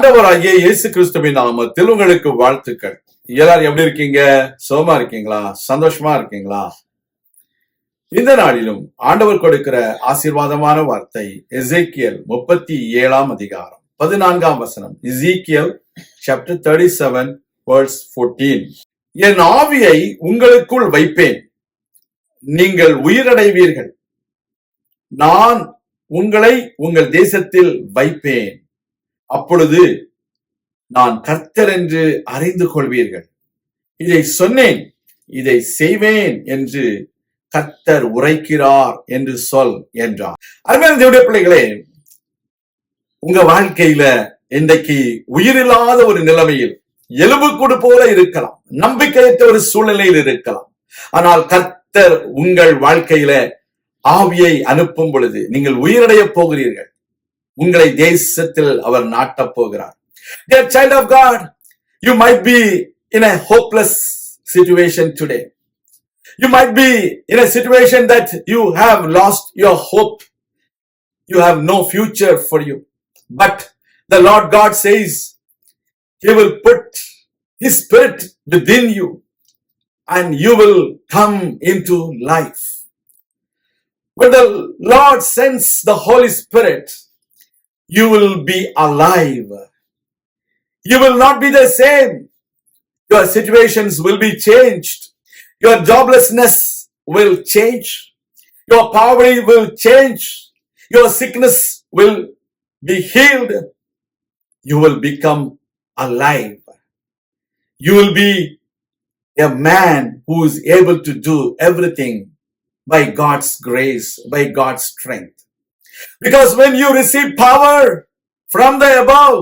ஆண்டவராகிய இயேசு கிறிஸ்துவின் நாமத்தில் உங்களுக்கு வாழ்த்துக்கள். எல்லாரும் எப்படி இருக்கீங்க? சுகமா இருக்கீங்களா? சந்தோஷமா இருக்கீங்களா? இந்த நாளிலும் ஆண்டவர் கொடுக்கிற ஆசீர்வாதமான வார்த்தை எசேக்கியேல் 37 அதிகாரம் 14 வசனம். எசேக்கியேல் chapter 37 verse 14. என் ஆவியை உங்களுக்குள் வைப்பேன், நீங்கள் உயிரடைவீர்கள். நான் உங்களை உங்கள் தேசத்தில் வைப்பேன், அப்பொழுது நான் கர்த்தர் என்று அறிந்து கொள்வீர்கள். இதை சொன்னேன், இதை செய்வேன் என்று கர்த்தர் உரைக்கிறார் என்று சொல் என்றார். அருமையான தேவனுடைய பிள்ளைகளே, உங்க வாழ்க்கையில இன்றைக்கு உயிரில்லாத ஒரு நிலைமையில் எலும்புக்கூடு போல இருக்கலாம், நம்பிக்கையற்ற ஒரு சூழ்நிலையில் இருக்கலாம். ஆனால் கர்த்தர் உங்கள் வாழ்க்கையில ஆவியை அனுப்பும் பொழுது நீங்கள் உயிரடைய போகிறீர்கள். உங்களை தேசத்தில் அவர் நாட்டப் போகிறார். Dear child of God, you might be in a hopeless situation today. You might be in a situation that you have lost your hope. You have no future for you. But the Lord God says He will put His Spirit within you and you will come into life. When the Lord sends the Holy Spirit, you will be alive. You will not be the same. Your situations will be changed. Your joblessness will change. Your poverty will change. Your sickness will be healed. You will become alive. You will be a man who is able to do everything by God's grace, by God's strength. Because when you receive power from the above,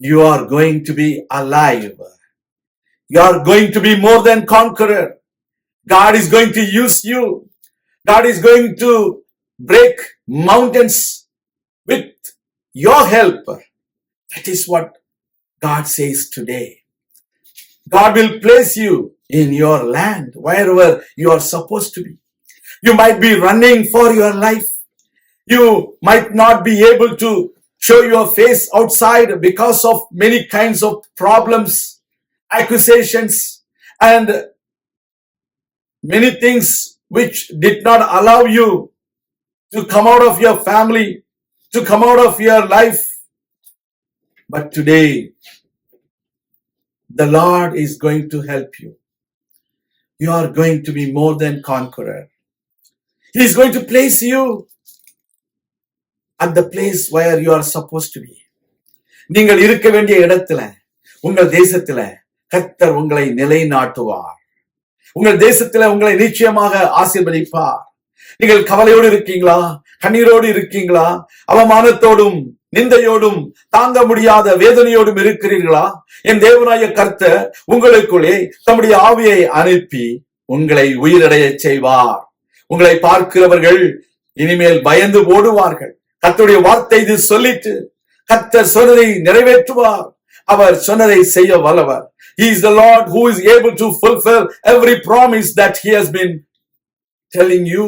you are going to be alive. You are going to be more than conqueror. God is going to use you. God is going to break mountains with your help. That is what God says today. God will place you in your land, wherever you are supposed to be. You might be running for your life. You might not be able to show your face outside because of many kinds of problems, accusations, and many things which did not allow you to come out of your family, to come out of your life. But today, the Lord is going to help you. You are going to be more than conqueror. He is going to place you at the place where you are supposed to be. நீங்கள் இருக்க வேண்டிய இடத்துல, உங்கள் தேசத்துல கர்த்தர் உங்களை நிலைநாட்டுவார். உங்கள் தேசத்துல உங்களை நிச்சயமாக ஆசீர்வதிப்பார். நீங்கள் கவலையோடு இருக்கீங்களா? கண்ணீரோடு இருக்கீங்களா? அவமானத்தோடும் நிந்தையோடும் தாங்க முடியாத வேதனையோடும் இருக்கிறீர்களா? என் தேவனாய கர்த்தர் உங்களுக்குள்ளே தம்முடைய ஆவியை அனுப்பி உங்களை உயிரடைய செய்வார். உங்களை பார்க்கிறவர்கள் இனிமேல் பயந்து ஓடுவார்கள். கர்த்தருடைய வார்த்தை இது சொல்லிட்டு கர்த்தர் சொன்னதை நிறைவேற்றுவார். அவர் சொன்னதை செய்ய வல்லவர். He is the Lord who is able to fulfill every promise that He has been telling you.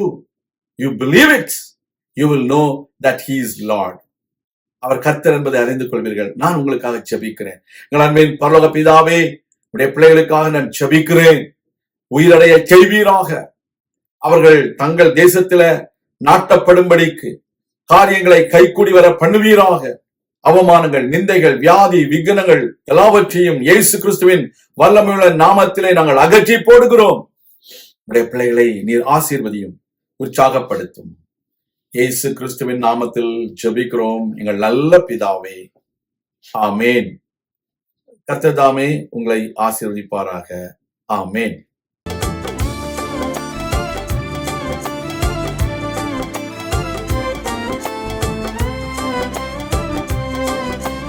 You believe it, you will know that He is Lord. அவர் கர்த்தர் என்பதை அறிந்து கொள்வீர்கள். நான் உங்களுக்காக ஜெபிக்கிறேன். எங்கள் அன்பின் பரலோக பிதாவே, உடைய பிள்ளைகளுக்காக நான் ஜெபிக்கிறேன். உயிரடைய செய்வீராக. அவர்கள் தங்கள் தேசத்தில நாட்டப்படும்படிக்கு காரியங்களை கைக்கூடி வர பண்ணுவீராக. அவமானங்கள், நிந்தைகள், வியாதி, விக்னங்கள் எல்லாவற்றையும் இயேசு கிறிஸ்துவின் வல்லமையுள்ள நாமத்திலே நாங்கள் அகற்றி போடுகிறோம். உடைய பிள்ளைகளை நீர் ஆசீர்வதியும், உற்சாகப்படுத்தும். இயேசு கிறிஸ்துவின் நாமத்தில் ஜெபிக்கிறோம் எங்கள் நல்ல பிதாவே, ஆமேன். கர்த்தர் தாமே உங்களை ஆசீர்வதிப்பாராக. ஆமேன்.